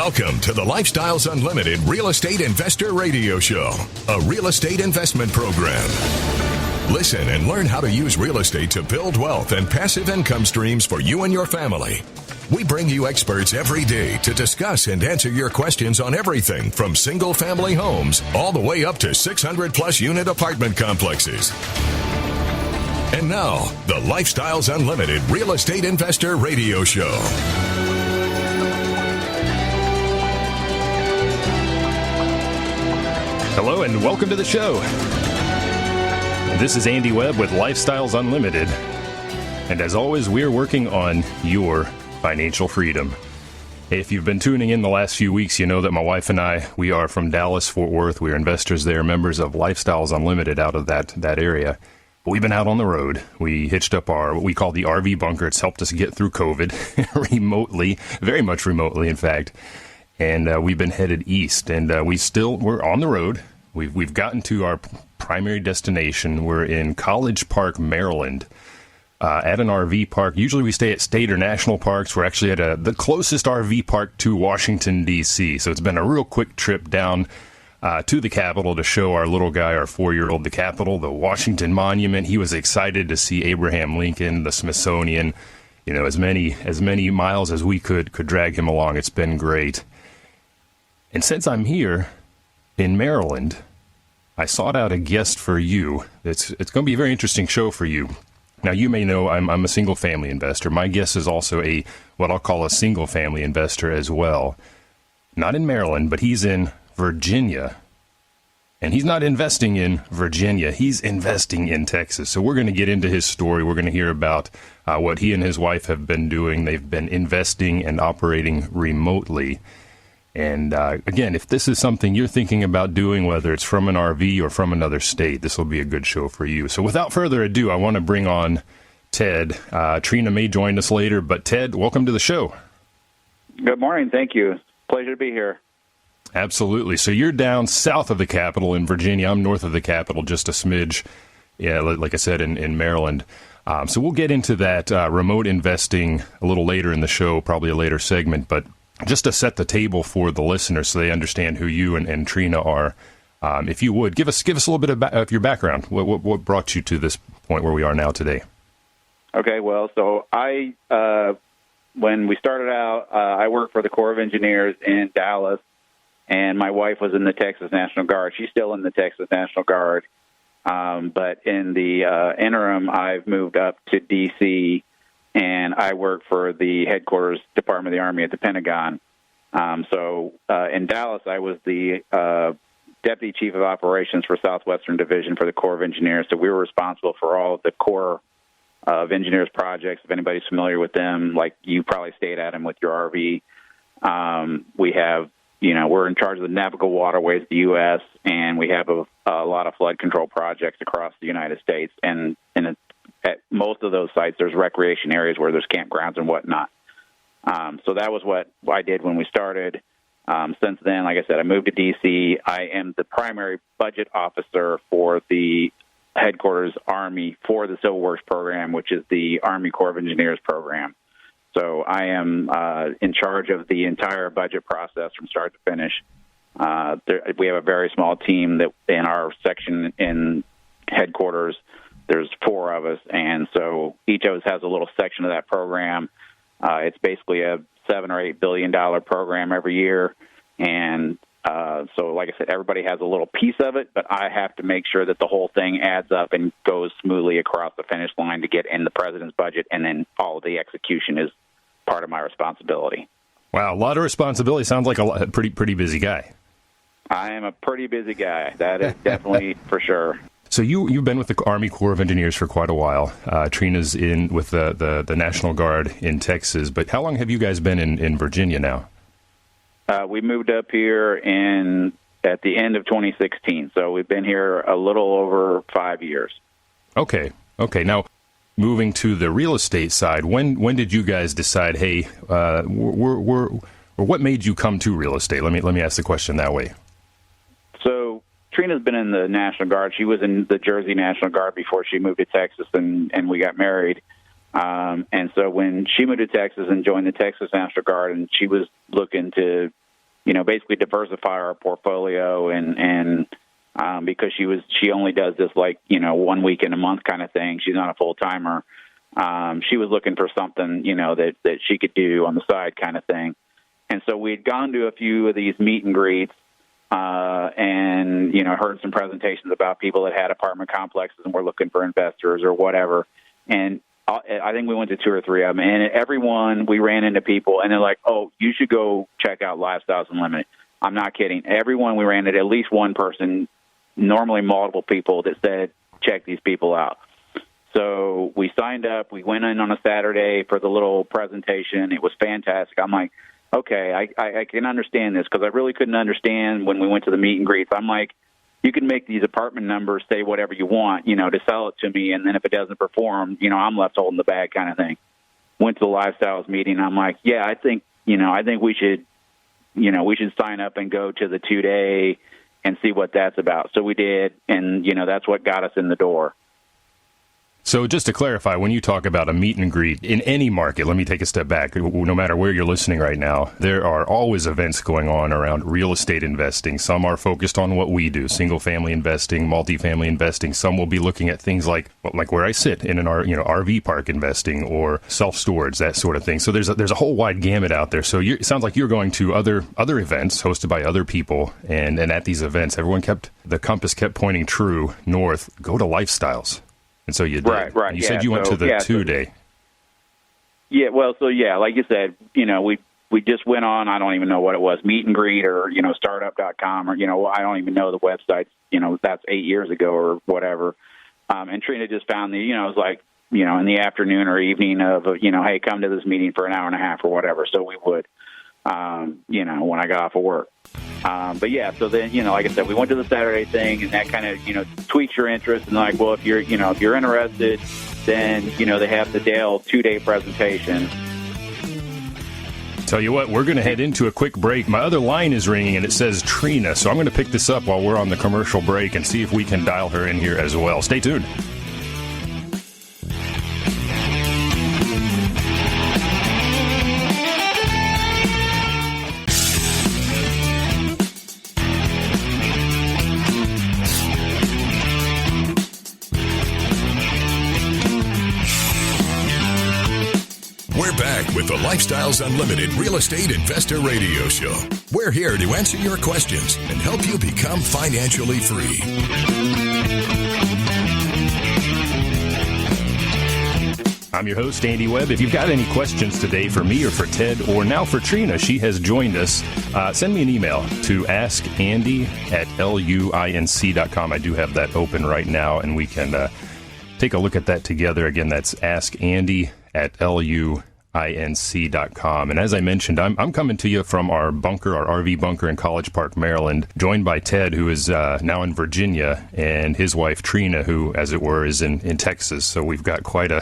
Welcome to the Lifestyles Unlimited Real Estate Investor Radio Show, a real estate investment program. Listen and learn how to use real estate to build wealth and passive income streams for you and your family. We bring you experts every day to discuss and answer your questions on everything from single-family homes all the way up to 600-plus unit apartment complexes. And now, the Lifestyles Unlimited Real Estate Investor Radio Show. Hello and welcome to the show. This is Andy Webb with Lifestyles Unlimited. And as always, we're working on your financial freedom. If you've been tuning in the last few weeks, you know that my wife and I, we are from Dallas, Fort Worth. We are investors there, members of Lifestyles Unlimited out of that area. But we've been out on the road. We hitched up what we call the RV bunker. It's helped us get through COVID remotely, very much remotely, in fact. And we've been headed east, and we're on the road. We've gotten to our primary destination. We're in College Park, Maryland, at an RV park. Usually we stay at state or national parks. We're actually at the closest RV park to Washington, D.C. So it's been a real quick trip down to the Capitol to show our little guy, our 4-year-old, the Capitol, the Washington Monument. He was excited to see Abraham Lincoln, the Smithsonian, as many miles as we could drag him along. It's been great. And since I'm here in Maryland, I sought out a guest for you. It's going to be a very interesting show for you. Now, you may know I'm a single-family investor. My guest is also what I'll call a single-family investor as well. Not in Maryland, but he's in Virginia. And he's not investing in Virginia. He's investing in Texas. So we're going to get into his story. We're going to hear about what he and his wife have been doing. They've been investing and operating remotely. And again, if this is something you're thinking about doing, whether it's from an RV or from another state, this will be a good show for you. So without further ado, I want to bring on Ted. Trina may join us later, but Ted, welcome to the show. Good morning. Thank you. Pleasure to be here. Absolutely. So you're down south of the Capitol in Virginia. I'm north of the Capitol, just a smidge, like I said, in Maryland. So we'll get into that remote investing a little later in the show, probably a later segment, but just to set the table for the listeners so they understand who you and Trina are, if you would, give us a little bit of your background. What brought you to this point where we are now today? Okay, well, so when we started out, I worked for the Corps of Engineers in Dallas, and my wife was in the Texas National Guard. She's still in the Texas National Guard. But in the interim, I've moved up to D.C., and I work for the headquarters Department of the Army at the Pentagon. So in Dallas, I was the Deputy Chief of Operations for Southwestern Division for the Corps of Engineers. So we were responsible for all of the Corps of Engineers projects. If anybody's familiar with them, like you probably stayed at them with your RV. We have, we're in charge of the navigable waterways of the U.S., and we have a lot of flood control projects across the United States. And at most of those sites, there's recreation areas where there's campgrounds and whatnot. So that was what I did when we started. Since then, like I said, I moved to D.C. I am the primary budget officer for the headquarters Army for the Civil Works program, which is the Army Corps of Engineers program. So I am in charge of the entire budget process from start to finish. We have a very small team that in our section in headquarters. There's 4 of us, and so each of us has a little section of that program. It's basically a $7 or $8 billion program every year, and so, like I said, everybody has a little piece of it, but I have to make sure that the whole thing adds up and goes smoothly across the finish line to get in the president's budget, and then all of the execution is part of my responsibility. Wow, a lot of responsibility. Sounds like a pretty busy guy. I am a pretty busy guy. That is definitely for sure. So you've been with the Army Corps of Engineers for quite a while. Trina's in with the National Guard in Texas. But how long have you guys been in Virginia now? We moved up here at the end of 2016. So we've been here a little over 5 years. Okay. Now, moving to the real estate side, when did you guys decide, hey, what made you come to real estate? Let me ask the question that way. So Trina's been in the National Guard. She was in the Jersey National Guard before she moved to Texas, and we got married. And so when she moved to Texas and joined the Texas National Guard, and she was looking to basically diversify our portfolio and because she only does this 1 week in a month kind of thing. She's not a full timer. She was looking for something, that she could do on the side kind of thing. And so we'd gone to a few of these meet and greets and, heard some presentations about people that had apartment complexes and were looking for investors or whatever. And I think we went to 2 or 3 of them. And everyone, we ran into people, and they're like, oh, you should go check out Lifestyles Unlimited. I'm not kidding. Everyone we ran into, at least one person, normally multiple people, that said, check these people out. So we signed up. We went in on a Saturday for the little presentation. It was fantastic. I'm like, okay, I can understand this, because I really couldn't understand when we went to the meet and greets. I'm like, you can make these apartment numbers say whatever you want, to sell it to me, and then if it doesn't perform, I'm left holding the bag kind of thing. Went to the Lifestyles meeting. I'm like, yeah, I think we should, we should sign up and go to the 2-day and see what that's about. So we did, and, that's what got us in the door. So just to clarify, when you talk about a meet and greet in any market, let me take a step back. No matter where you're listening right now, there are always events going on around real estate investing. Some are focused on what we do, single-family investing, multifamily investing. Some will be looking at things like where I sit in an RV park investing or self-storage, that sort of thing. So there's a whole wide gamut out there. So it sounds like you're going to other events hosted by other people, and at these events, the compass kept pointing true north. Go to Lifestyles. And so you did. Right. You said you went to the 2-day. Yeah, well, so yeah, like you said, we just went on, I don't even know what it was, meet and greet or, startup.com or, I don't even know the websites, that's 8 years ago or whatever. And Trina just found it was like, in the afternoon or evening of, hey, come to this meeting for an hour and a half or whatever. So we would, when I got off of work. But yeah, so then, like I said, we went to the Saturday thing, and that kind of, tweaks your interest. And like, well, if you're interested, then, they have the Dale 2-day presentation. Tell you what, we're going to head into a quick break. My other line is ringing, and it says Trina. So I'm going to pick this up while we're on the commercial break and see if we can dial her in here as well. Stay tuned. We're back with the Lifestyles Unlimited Real Estate Investor Radio Show. We're here to answer your questions and help you become financially free. I'm your host, Andy Webb. If you've got any questions today for me or for Ted or now for Trina, she has joined us, send me an email to askandy@luinc.com. I do have that open right now, and we can take a look at that together. Again, that's askandy@luinc.com. And as I mentioned, I'm coming to you from our RV bunker in College Park, Maryland, joined by Ted, who is now in Virginia, and his wife, Trina, who, as it were, is in Texas. So we've got quite a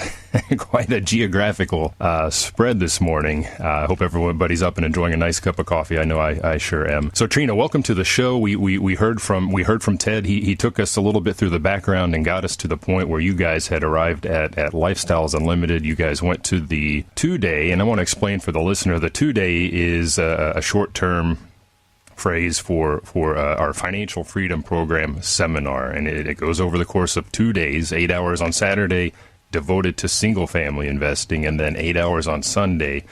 geographical spread this morning. I hope everybody's up and enjoying a nice cup of coffee. I know I sure am. So Trina, welcome to the show. We heard from Ted. He took us a little bit through the background and got us to the point where you guys had arrived at Lifestyles Unlimited. You guys went to the 2-day, and I want to explain for the listener, the 2-day is a short-term phrase for our Financial Freedom Program seminar, and it goes over the course of 2 days, 8 hours on Saturday devoted to single-family investing, and then 8 hours on Sunday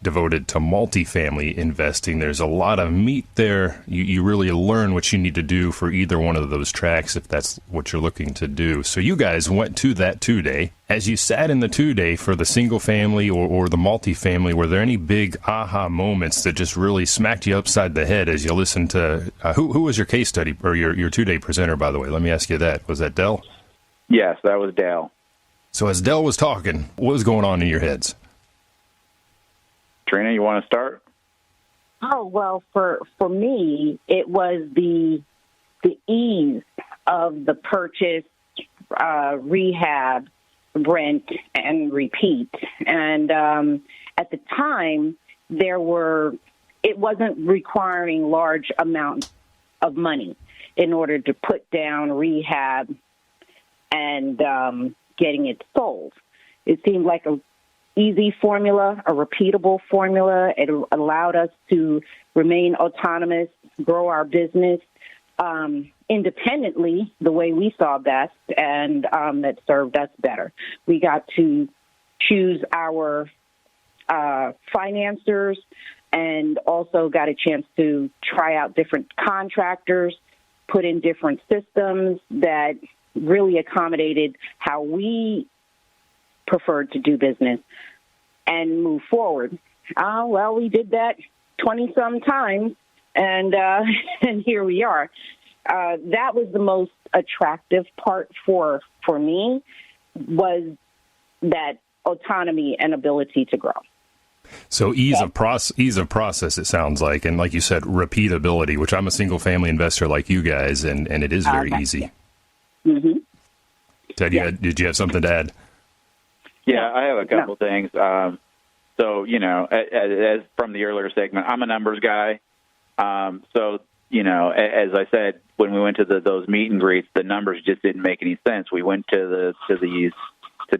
devoted to multifamily investing. There's a lot of meat there. You really learn what you need to do for either one of those tracks if that's what you're looking to do. So you guys went to that 2-day. As you sat in the 2-day for the single family or the multifamily, were there any big aha moments that just really smacked you upside the head as you listened to who was your case study or your 2-day presenter, by the way? Let me ask you that. Was that Dell? Yes, that was Dell. So as Dell was talking, what was going on in your heads? Trina, you want to start? Oh, well, for me, it was the ease of the purchase, rehab, rent, and repeat. And at the time, it wasn't requiring large amounts of money in order to put down rehab and getting it sold. It seemed like easy formula, a repeatable formula. It allowed us to remain autonomous, grow our business independently the way we saw best, and that served us better. We got to choose our financiers and also got a chance to try out different contractors, put in different systems that really accommodated how we preferred to do business and move forward. Well, we did that 20-some times, and here we are. That was the most attractive part for me, was that autonomy and ability to grow. So ease of process, it sounds like, and like you said, repeatability, which I'm a single family investor like you guys, and it is very easy. Mm-hmm. Ted, did you have something to add? Yeah, I have a couple things. So, you know, as from the earlier segment, I'm a numbers guy. So, you know, as I said, when we went to those meet and greets, the numbers just didn't make any sense. We went to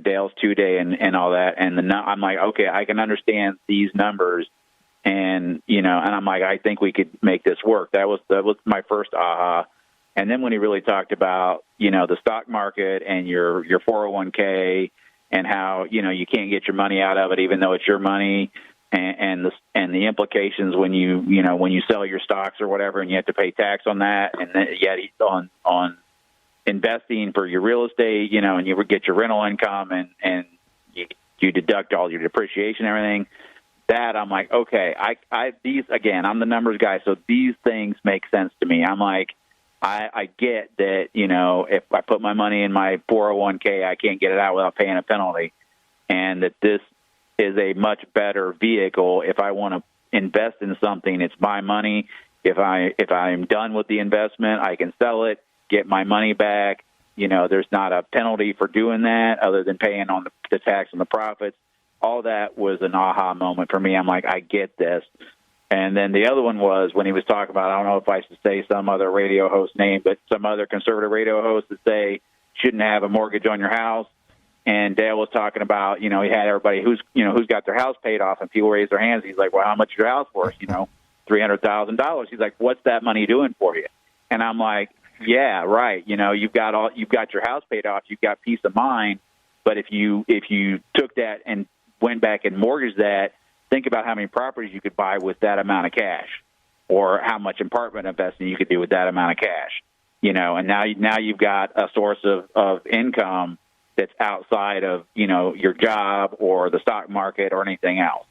Dale's 2-day and all that, and I'm like, okay, I can understand these numbers, and you know, and I'm like, I think we could make this work. That was my first aha. And then when he really talked about, you know, the stock market and your 401k and how, you know, you can't get your money out of it even though it's your money, and the implications when you sell your stocks or whatever, and you have to pay tax on that, and then yet on investing for your real estate, you know, and you get your rental income and you deduct all your depreciation and everything. That I'm like, okay, these, again, I'm the numbers guy, so these things make sense to me. I'm like, I get that, you know, if I put my money in my 401k, I can't get it out without paying a penalty, and that this is a much better vehicle. If I want to invest in something, it's my money. If I'm done with the investment, I can sell it, get my money back. You know, there's not a penalty for doing that other than paying on the tax on the profits. All that was an aha moment for me. I'm like, I get this. And then the other one was when he was talking about, I don't know if I should say some other radio host name, but some other conservative radio host that say shouldn't have a mortgage on your house. And Dale was talking about, you know, he had everybody who's got their house paid off, and people raise their hands. He's like, well, how much is your house worth? You know, $300,000. He's like, what's that money doing for you? And I'm like, yeah, right. You know, you've got your house paid off. You've got peace of mind. But if you took that and went back and mortgaged that, think about how many properties you could buy with that amount of cash, or how much apartment investing you could do with that amount of cash. You know, and now you've got a source of income that's outside of, you know, your job or the stock market or anything else.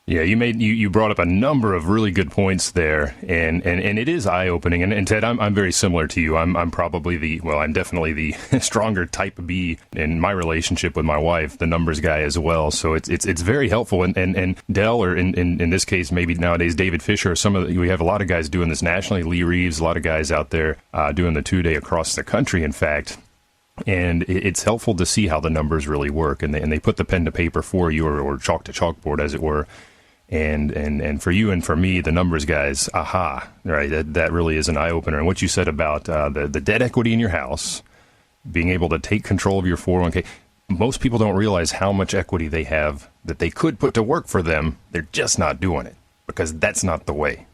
Yeah, you brought up a number of really good points there, and it is eye-opening. And Ted, I'm very similar to you. I'm definitely the stronger type B in my relationship with my wife, the numbers guy as well. So it's very helpful. And Dell, or in this case, maybe nowadays David Fisher, we have a lot of guys doing this nationally. Lee Reeves, a lot of guys out there doing the 2-day across the country, in fact. And it's helpful to see how the numbers really work, and they put the pen to paper for you, or chalk to chalkboard, as it were. And for you and for me, the numbers guys, aha, right? That really is an eye opener. And what you said about the debt equity in your house, being able to take control of your 401k. Most people don't realize how much equity they have that they could put to work for them. They're just not doing it because that's not the way.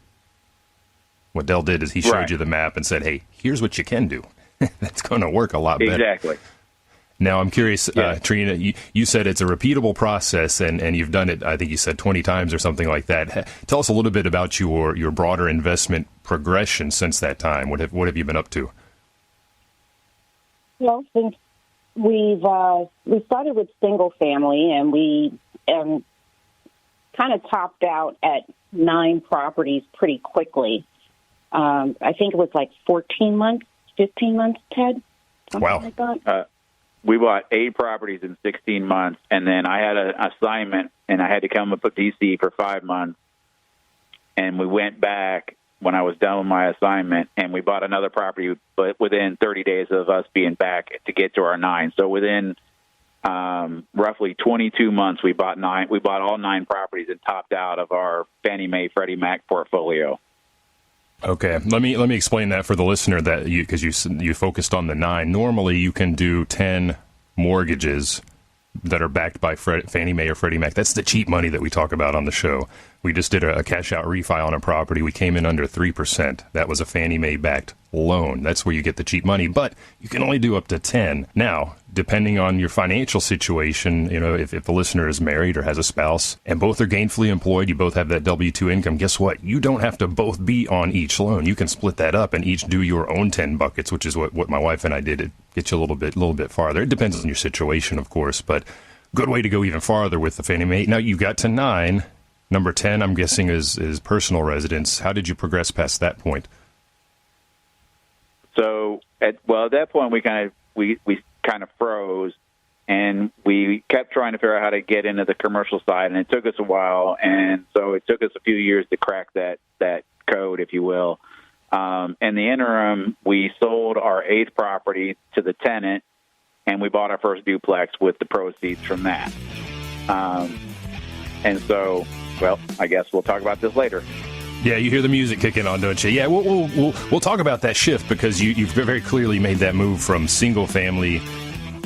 What Dell did is he showed you the map and said, hey, here's what you can do. That's going to work a lot better. Exactly. Now, I'm curious, Trina, you said it's a repeatable process, and you've done it, I think you said 20 times or something like that. Tell us a little bit about your broader investment progression since that time. What have you been up to? Well, since we started with single family, and we kind of topped out at 9 properties pretty quickly. I think it was like 14 months, 15 months, Ted? Wow. Like that. We bought 8 properties in 16 months, and then I had an assignment, and I had to come up with DC for 5 months. And we went back when I was done with my assignment, and we bought another property, but within 30 days of us being back to get to our 9. So within roughly 22 months, we bought all 9 properties and topped out of our Fannie Mae Freddie Mac portfolio. Okay, let me explain that for the listener, that because you focused on the 9. Normally, you can do 10 mortgages that are backed by Fannie Mae or Freddie Mac. That's the cheap money that we talk about on the show. We just did a cash-out refi on a property. We came in under 3%. That was a Fannie Mae-backed loan. That's where you get the cheap money, but you can only do up to 10. Now, depending on your financial situation, if the listener is married or has a spouse and both are gainfully employed, you both have that W-2 income, guess what? You don't have to both be on each loan. You can split that up and each do your own 10 buckets, which is what my wife and I did. It gets you a little bit farther. It depends on your situation, of course, but good way to go even farther with the Fannie Mae. Now, you got to 9. Number 10, I'm guessing, is personal residence. How did you progress past that point? So, at that point, we kind of froze, and we kept trying to figure out how to get into the commercial side, and it took us a while, and so it took us a few years to crack that code, if you will. In the interim, we sold our 8th property to the tenant, and we bought our first duplex with the proceeds from that. And so, well, I guess we'll talk about this later. Yeah, you hear the music kicking on, don't you? Yeah, we'll talk about that shift because you've very clearly made that move from single family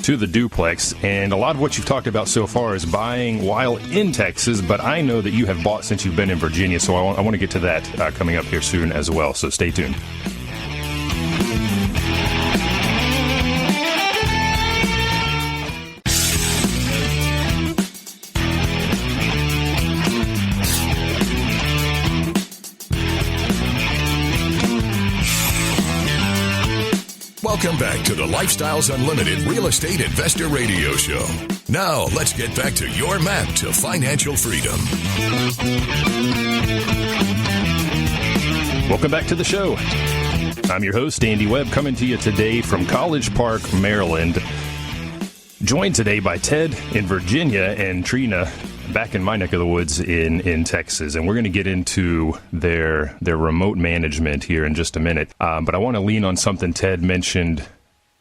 to the duplex, and a lot of what you've talked about so far is buying while in Texas, but I know that you have bought since you've been in Virginia, so I want to get to that coming up here soon as well, so stay tuned. Welcome back to the Lifestyles Unlimited Real Estate Investor Radio Show. Now, let's get back to your map to financial freedom. Welcome back to the show. I'm your host, Andy Webb, coming to you today from College Park, Maryland. Joined today by Ted in Virginia and Trina back in my neck of the woods in Texas. And we're going to get into their remote management here in just a minute. But I want to lean on something Ted mentioned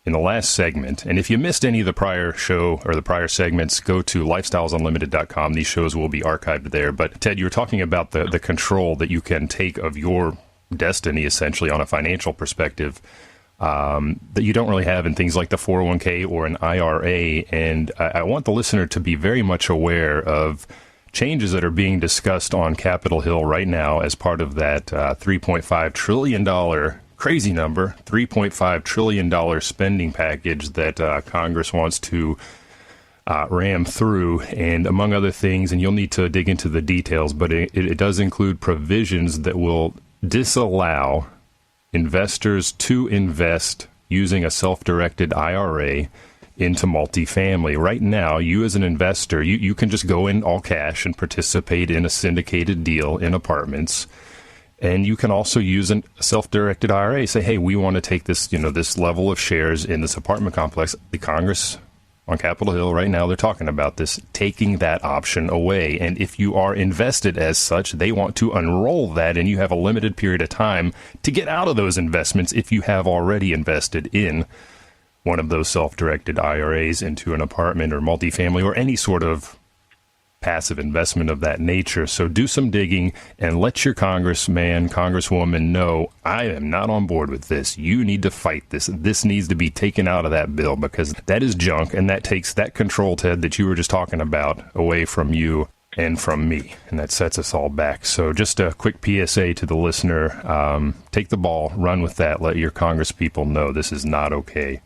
in the last segment. And if you missed any of the prior show or the prior segments, go to lifestylesunlimited.com. These shows will be archived there. But Ted, you were talking about the control that you can take of your destiny, essentially, on a financial perspective, that you don't really have in things like the 401k or an IRA. And I want the listener to be very much aware of changes that are being discussed on Capitol Hill right now as part of that $3.5 trillion, crazy number, $3.5 trillion spending package that Congress wants to ram through. And among other things, and you'll need to dig into the details, but it does include provisions that will disallow investors to invest using a self-directed IRA into multifamily. Right now, you as an investor, you can just go in all cash and participate in a syndicated deal in apartments. And you can also use a self-directed IRA. Say, hey, we want to take this, this level of shares in this apartment complex. The Congress on Capitol Hill right now, they're talking about this, taking that option away. And if you are invested as such, they want to unroll that, and you have a limited period of time to get out of those investments if you have already invested in one of those self-directed IRAs into an apartment or multifamily or any sort of passive investment of that nature. So do some digging and let your congressman, congresswoman know, I am not on board with this. You need to fight this. This needs to be taken out of that bill because that is junk, and that takes that control, Ted, that you were just talking about away from you and from me, and that sets us all back. So just a quick PSA to the listener, take the ball, run with that, let your congresspeople know this is not okay.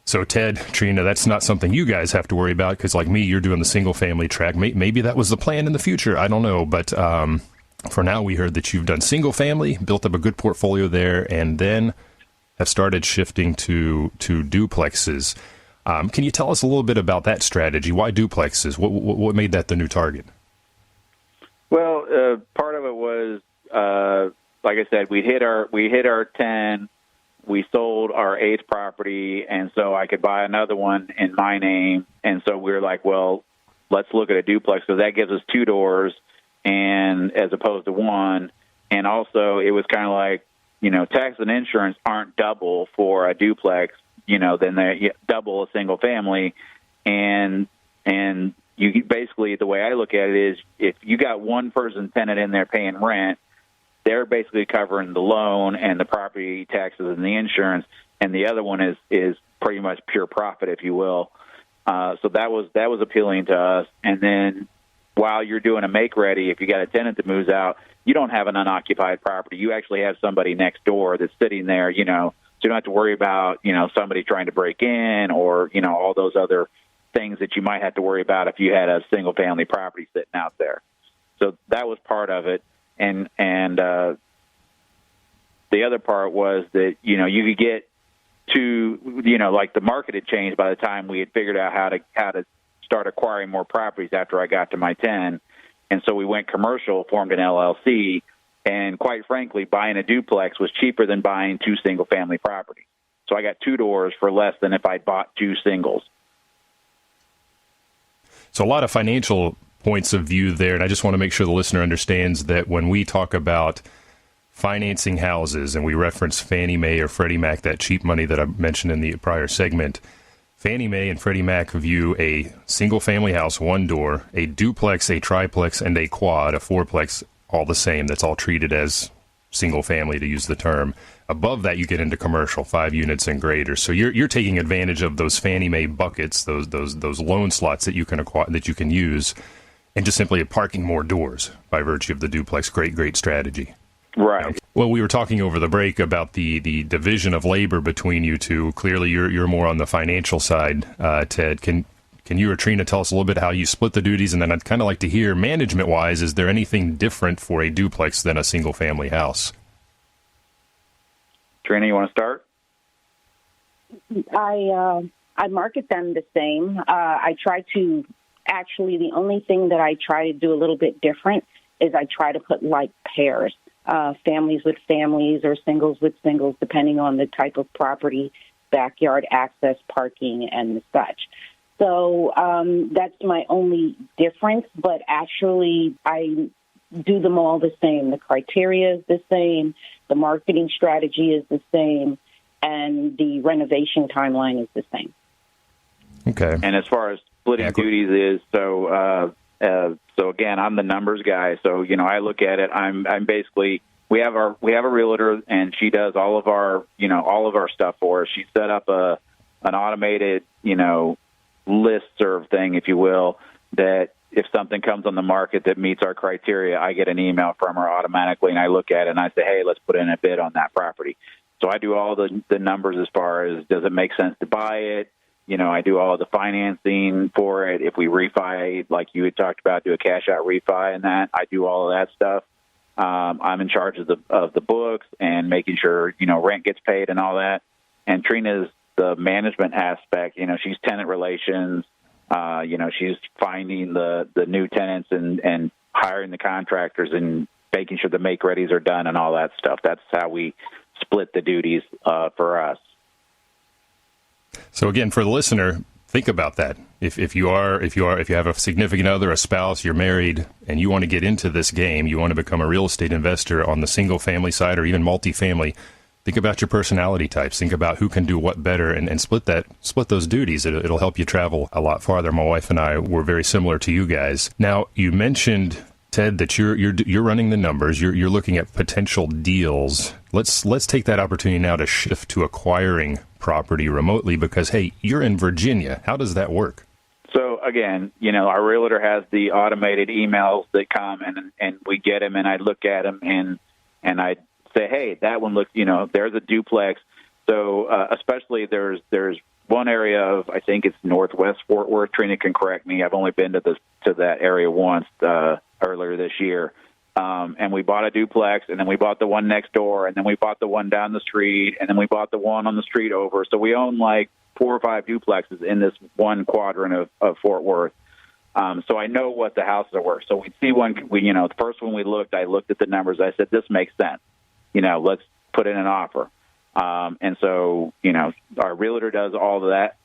So, Ted, Trina, that's not something you guys have to worry about because, like me, you're doing the single-family track. Maybe that was the plan in the future. I don't know. But for now, we heard that you've done single-family, built up a good portfolio there, and then have started shifting to duplexes. Can you tell us a little bit about that strategy? Why duplexes? What made that the new target? Well, part of it was, like I said, we hit our 10. We sold our 8th property, and so I could buy another one in my name. And so we were like, well, let's look at a duplex because that gives us 2 doors, and as opposed to 1. And also, it was kind of like, tax and insurance aren't double for a duplex. Then they double a single family, and you basically, the way I look at it is, if you got one person tenant in there paying rent, they're basically covering the loan and the property taxes and the insurance, and the other one is pretty much pure profit, if you will. So that was appealing to us. And then while you're doing a make ready, if you got a tenant that moves out, you don't have an unoccupied property. You actually have somebody next door that's sitting there, so you don't have to worry about, somebody trying to break in or, all those other things that you might have to worry about if you had a single family property sitting out there. So that was part of it. And the other part was that, you could get to, like the market had changed by the time we had figured out how to start acquiring more properties after I got to my 10. And so we went commercial, formed an LLC, and quite frankly, buying a duplex was cheaper than buying 2 single-family properties. So I got 2 doors for less than if I bought 2 singles. So a lot of financial points of view there, and I just want to make sure the listener understands that when we talk about financing houses, and we reference Fannie Mae or Freddie Mac, that cheap money that I mentioned in the prior segment, Fannie Mae and Freddie Mac view a single-family house, 1 door, a duplex, a triplex, and a quad, a fourplex, all the same. That's all treated as single-family, to use the term. Above that, you get into commercial, 5 units and greater. So you're taking advantage of those Fannie Mae buckets, those loan slots that you can acquire, that you can use, and just simply parking more doors by virtue of the duplex. Great strategy. Right. Well, we were talking over the break about the division of labor between you two. Clearly, you're more on the financial side. Ted, can you or Trina tell us a little bit how you split the duties? And then I'd kind of like to hear, management-wise, is there anything different for a duplex than a single-family house? Trina, you want to start? I market them the same. I try to actually, the only thing that I try to do a little bit different is I try to put like pairs. Families with families or singles with singles, depending on the type of property, backyard access, parking, and such. So that's my only difference, but actually I do them all the same. The criteria is the same, the marketing strategy is the same, and the renovation timeline is the same. Okay. And as far as splitting duties is, so again, I'm the numbers guy. So, I look at it. I'm basically, we have a realtor, and she does all of our stuff for us. She set up an automated, listserv thing, if you will, that if something comes on the market that meets our criteria, I get an email from her automatically, and I look at it and I say, hey, let's put in a bid on that property. So I do all the numbers as far as, does it make sense to buy it? I do all the financing for it. If we refi, like you had talked about, do a cash out refi and that, I do all of that stuff. I'm in charge of the books and making sure, rent gets paid and all that. And Trina's the management aspect. She's tenant relations. She's finding the new tenants and hiring the contractors and making sure the make-readies are done and all that stuff. That's how we split the duties for us. So again, for the listener, think about that. If you have a significant other, a spouse, you're married, and you want to get into this game, you want to become a real estate investor on the single family side or even multifamily, think about your personality types. Think about who can do what better, and split those duties. It'll help you travel a lot farther. My wife and I were very similar to you guys. Now, you mentioned, Ted, that you're running the numbers. You're looking at potential deals. Let's take that opportunity now to shift to acquiring property remotely, because, hey, you're in Virginia. How does that work? So again, our realtor has the automated emails that come, and we get them, and I look at them, and I say, hey, that one looks, there's a duplex. So especially there's one area of, I think it's northwest Fort Worth. Trina can correct me. I've only been to that area once earlier this year. And we bought a duplex, and then we bought the one next door, and then we bought the one down the street, and then we bought the one on the street over. So we own like 4 or 5 duplexes in this one quadrant of Fort Worth. So I know what the houses are worth. So we see one, the first one I looked at the numbers. I said, this makes sense. Let's put in an offer. And so, our realtor does all of that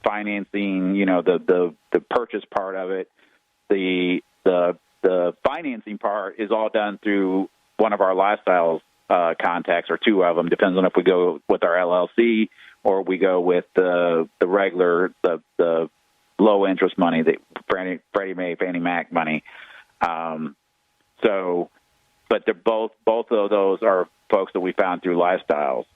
financing, the purchase part of it. The financing part is all done through one of our lifestyles contacts, or 2 of them. Depends on if we go with our LLC or we go with the regular, the low interest money, the Freddie Mae, Fannie Mac money. But they're both of those are folks that we found through lifestyles.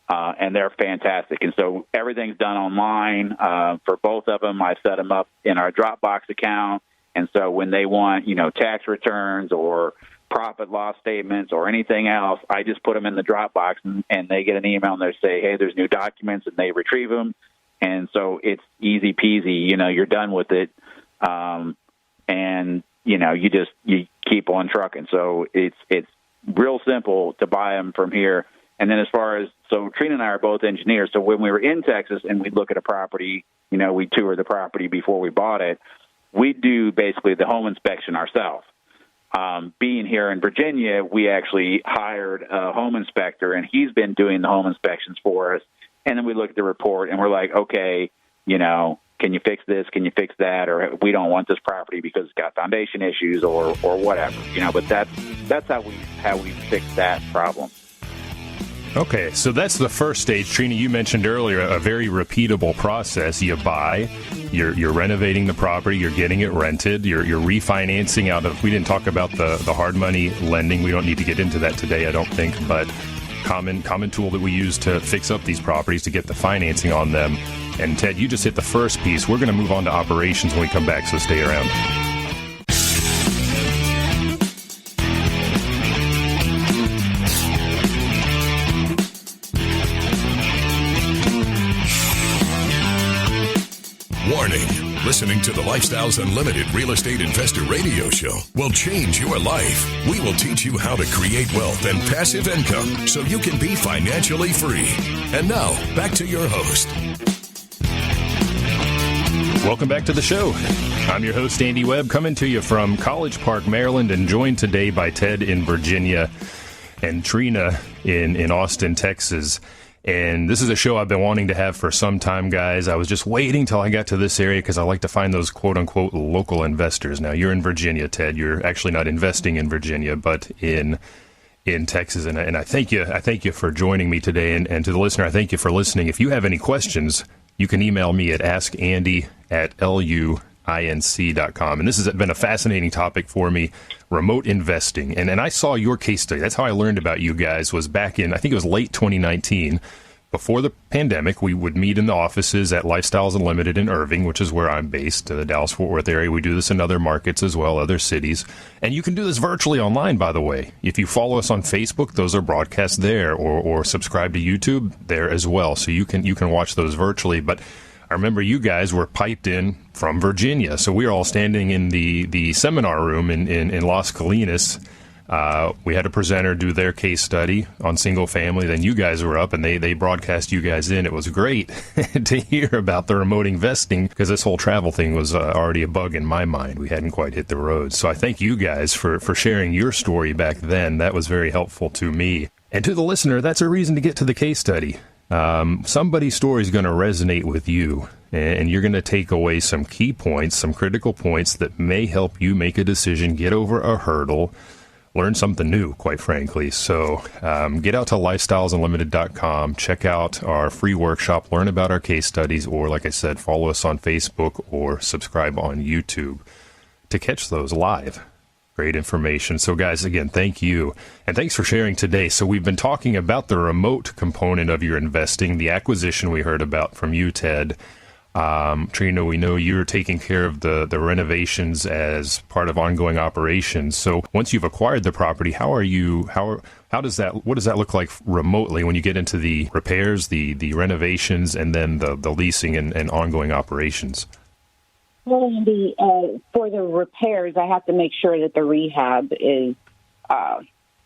and they're fantastic. And so everything's done online for both of them. I set them up in our Dropbox account, and so when they want, tax returns or profit loss statements or anything else, I just put them in the Dropbox, and they get an email and they say, hey, there's new documents, and they retrieve them. And so it's easy peasy. You're done with it, and you keep on trucking. So it's real simple to buy them from here. And then as far as, so Trina and I are both engineers, so when we were in Texas and we'd look at a property, we tour the property before we bought it, we'd do basically the home inspection ourselves. Being here in Virginia, we actually hired a home inspector, and he's been doing the home inspections for us. And then we look at the report, and we're like, okay, can you fix this? Can you fix that? Or we don't want this property because it's got foundation issues or whatever. But that's how we fix that problem. Okay, so that's the first stage. Trina, you mentioned earlier a very repeatable process. You buy, you're renovating the property, you're getting it rented, you're refinancing out of, we didn't talk about the hard money lending. We don't need to get into that today, I don't think, but common tool that we use to fix up these properties to get the financing on them. And Ted, you just hit the first piece. We're going to move on to operations when we come back, so stay around. Warning. Listening to the Lifestyles Unlimited Real Estate Investor Radio Show will change your life. We will teach you how to create wealth and passive income so you can be financially free. And now, back to your host. Welcome back to the show. I'm your host, Andy Webb, coming to you from College Park, Maryland, and joined today by Ted in Virginia and Trina in Austin, Texas. And this is a show I've been wanting to have for some time, guys. I was just waiting till I got to this area because I like to find those quote-unquote local investors. Now, you're in Virginia, Ted. You're actually not investing in Virginia, but in Texas. And I thank you. I thank you for joining me today. And to the listener, I thank you for listening. If you have any questions, you can email me at askandy@luinc.com. And this has been a fascinating topic for me, remote investing. And I saw your case study. That's how I learned about you guys, was back in, I think it was late 2019. Before the pandemic, we would meet in the offices at Lifestyles Unlimited in Irving, which is where I'm based, the Dallas-Fort Worth area. We do this in other markets as well, other cities. And you can do this virtually online, by the way. If you follow us on Facebook, those are broadcast there, or subscribe to YouTube there as well. So you can watch those virtually. But I remember you guys were piped in from Virginia. So we were all standing in the seminar room in Las Colinas. We had a presenter do their case study on single family. Then you guys were up and they broadcast you guys in. It was great to hear about the remote investing because this whole travel thing was already a bug in my mind. We hadn't quite hit the road. So I thank you guys for sharing your story back then. That was very helpful to me. And to the listener, that's a reason to get to the case study. Somebody's story is going to resonate with you, and you're going to take away some key points, some critical points that may help you make a decision, get over a hurdle, learn something new, quite frankly. So get out to lifestylesunlimited.com, check out our free workshop, learn about our case studies, or like I said, follow us on Facebook or subscribe on YouTube to catch those live. Great information. So guys, again, thank you. And thanks for sharing today. So we've been talking about the remote component of your investing, the acquisition we heard about from you, Ted. Trina, we know you're taking care of the renovations as part of ongoing operations. So once you've acquired the property, what does that look like remotely when you get into the repairs, the renovations, and then the leasing and ongoing operations? Well, Andy, for the repairs, I have to make sure that the rehab is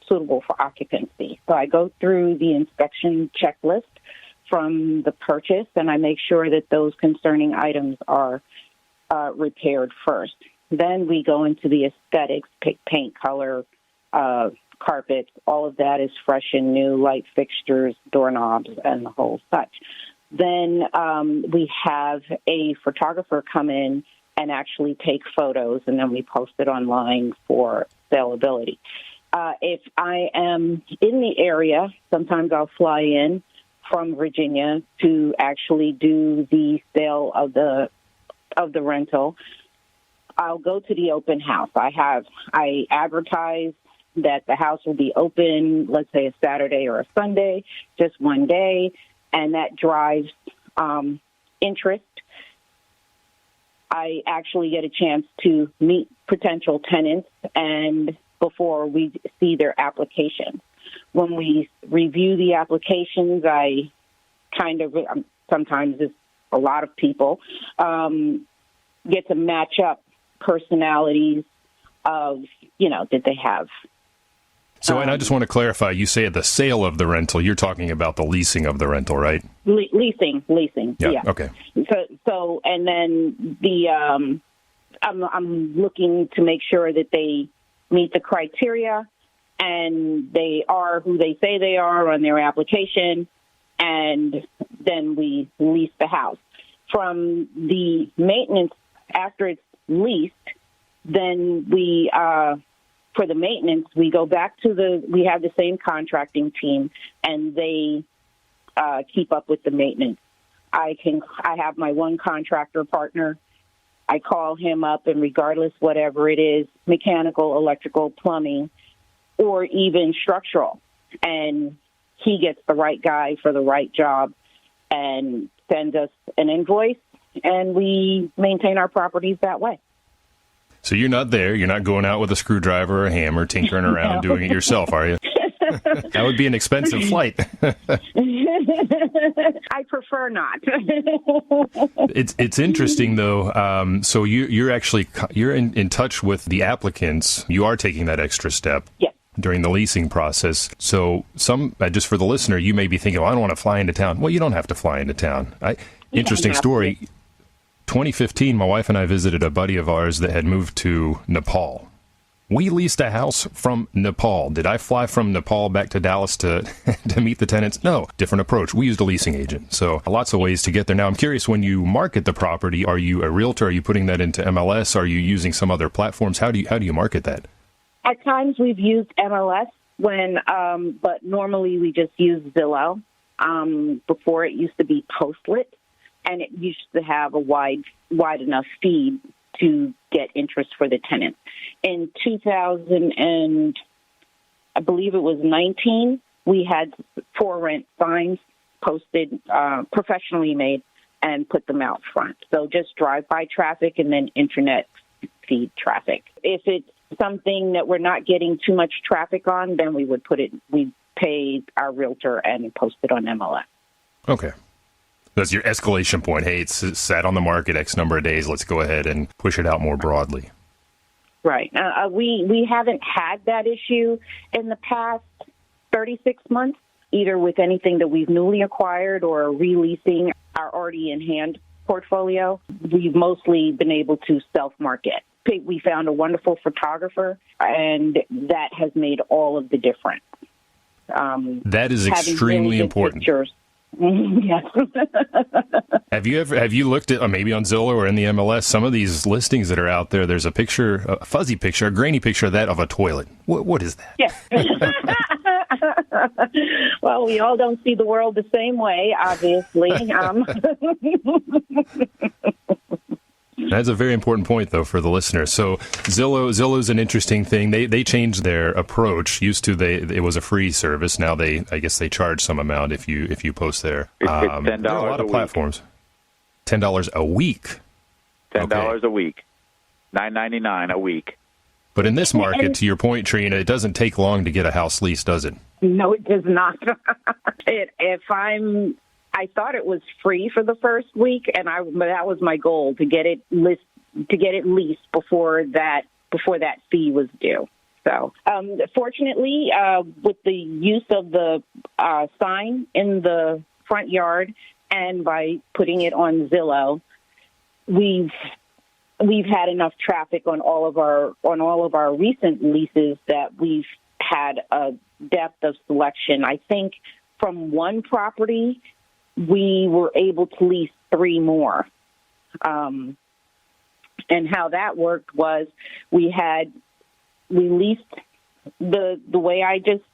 suitable for occupancy. So I go through the inspection checklist from the purchase, and I make sure that those concerning items are repaired first. Then we go into the aesthetics, paint, color, carpets. All of that is fresh and new, light fixtures, doorknobs, and the whole such. Then we have a photographer come in and actually take photos, and then we post it online for saleability. If I am in the area, sometimes I'll fly in from Virginia to actually do the sale of the rental. I'll go to the open house. I advertise that the house will be open, let's say a Saturday or a Sunday, just one day, and that drives interest. I actually get a chance to meet potential tenants and before we see their applications. When we review the applications, I sometimes it's a lot of people, get to match up personalities of, did they have. So, and I just want to clarify, you say the sale of the rental, you're talking about the leasing of the rental, right? Leasing. Yeah. Okay. So, and then I'm looking to make sure that they meet the criteria and they are who they say they are on their application, and then we lease the house. From the maintenance, after it's leased, then we, for the maintenance, we go back to we have the same contracting team, and they keep up with the maintenance. I have my one contractor partner. I call him up, and regardless, whatever it is, mechanical, electrical, plumbing, or even structural, and he gets the right guy for the right job and sends us an invoice, and we maintain our properties that way. So you're not there. You're not going out with a screwdriver or a hammer, tinkering around, doing it yourself, are you? That would be an expensive flight. I prefer not. It's interesting though. So you're in touch with the applicants. You are taking that extra step. Yes. During the leasing process. So just for the listener, you may be thinking, well, I don't want to fly into town. Well, you don't have to fly into town. Interesting story. 2015, my wife and I visited a buddy of ours that had moved to Nepal. We leased a house from Nepal. Did I fly from Nepal back to Dallas to meet the tenants? No, different approach. We used a leasing agent. So lots of ways to get there. Now, I'm curious, when you market the property, are you a realtor? Are you putting that into MLS? Are you using some other platforms? How do you market that? At times we've used MLS but normally we just use Zillow. Before it used to be Postlet, and it used to have a wide enough feed to get interest for the tenant. In 2000 and I believe it was 19, we had for rent signs posted, professionally made, and put them out front. So just drive-by traffic and then internet feed traffic. If it's something that we're not getting too much traffic on, then we'd pay our realtor and post it on MLS. Okay. That's your escalation point. Hey, it's sat on the market X number of days. Let's go ahead and push it out more broadly. Right. We haven't had that issue in the past 36 months, either with anything that we've newly acquired or releasing our already in hand portfolio. We've mostly been able to self-market. We found a wonderful photographer, and that has made all of the difference. That is extremely important. Pictures. Yes. Have you looked at maybe on Zillow or in the MLS some of these listings that are out there? There's a picture, a fuzzy picture, a grainy picture of a toilet. What is that? Yes. Well, we all don't see the world the same way, obviously. That's a very important point, though, for the listener. So Zillow's an interesting thing. They changed their approach. Used to it was a free service. Now I guess they charge some amount if you post there. It's $10 there are a lot of platforms. $10 a week. $10 a week. $9.99 a week. But in this market, to your point, Trina, it doesn't take long to get a house leased, does it? No, it does not. I thought it was free for the first week, and that was my goal, to get it leased before that fee was due. So, fortunately, with the use of the sign in the front yard and by putting it on Zillow, we've had enough traffic on all of our recent leases that we've had a depth of selection. I think from one property, we were able to lease 3 more. And how that worked was we leased the way I just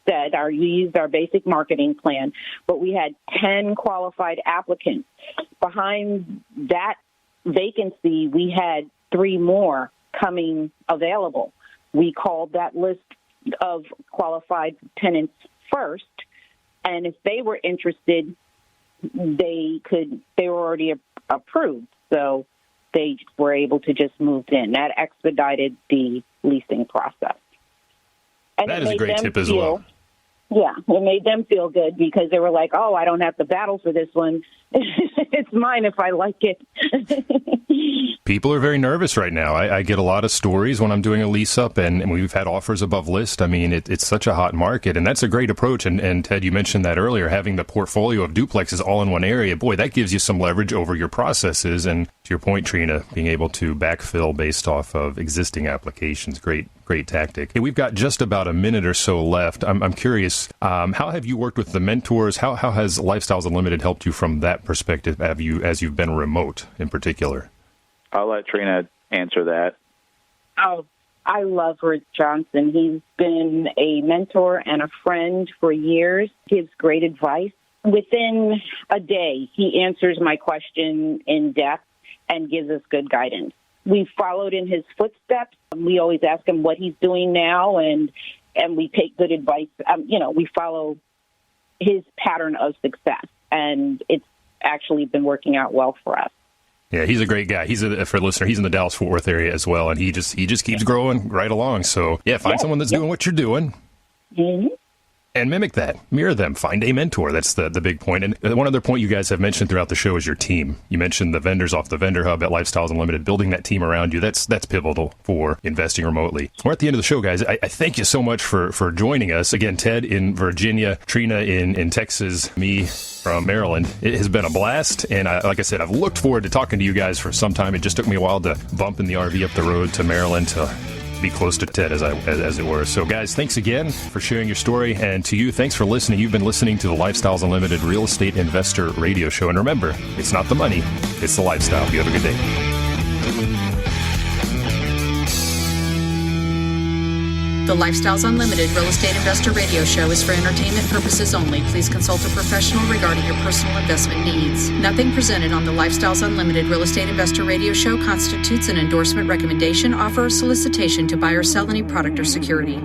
said, we used our basic marketing plan, but we had 10 qualified applicants. Behind that vacancy, we had 3 more coming available. We called that list of qualified tenants first, and if they were interested, they were already approved, so they were able to just move in. That expedited the leasing process. And that is a great tip as well. Yeah, it made them feel good because they were like, oh, I don't have to battle for this one. It's mine if I like it. People are very nervous right now. I get a lot of stories when I'm doing a lease up, and we've had offers above list. I mean, it's such a hot market, and that's a great approach. And Ted, you mentioned that earlier, having the portfolio of duplexes all in one area. Boy, that gives you some leverage over your processes. And to your point, Trina, being able to backfill based off of existing applications, great tactic. Hey, we've got just about a minute or so left. I'm curious, how have you worked with the mentors? How has Lifestyles Unlimited helped you from that perspective as you've been remote in particular? I'll let Trina answer that. Oh, I love Rick Johnson. He's been a mentor and a friend for years. Gives great advice. Within a day, he answers my question in depth and gives us good guidance. We followed in his footsteps. We always ask him what he's doing now, and we take good advice. We follow his pattern of success, and it's actually been working out well for us. Yeah, he's a great guy. For a listener, he's in the Dallas-Fort Worth area as well, and he just keeps growing right along. So, yeah, find someone that's doing what you're doing. Mm-hmm. And mimic that. Mirror them. Find a mentor. That's the big point. And one other point you guys have mentioned throughout the show is your team. You mentioned the vendors off the Vendor Hub at Lifestyles Unlimited. Building that team around you, that's pivotal for investing remotely. We're at the end of the show, guys. I thank you so much for joining us. Again, Ted in Virginia, Trina in Texas, me from Maryland. It has been a blast. And like I said, I've looked forward to talking to you guys for some time. It just took me a while to bump in the RV up the road to Maryland to be close to Ted, as it were. So, guys, thanks again for sharing your story. And to you, thanks for listening. You've been listening to the Lifestyles Unlimited Real Estate Investor Radio Show. And remember, it's not the money, it's the lifestyle. You have a good day. The Lifestyles Unlimited Real Estate Investor Radio Show is for entertainment purposes only. Please consult a professional regarding your personal investment needs. Nothing presented on the Lifestyles Unlimited Real Estate Investor Radio Show constitutes an endorsement, recommendation, offer, or solicitation to buy or sell any product or security.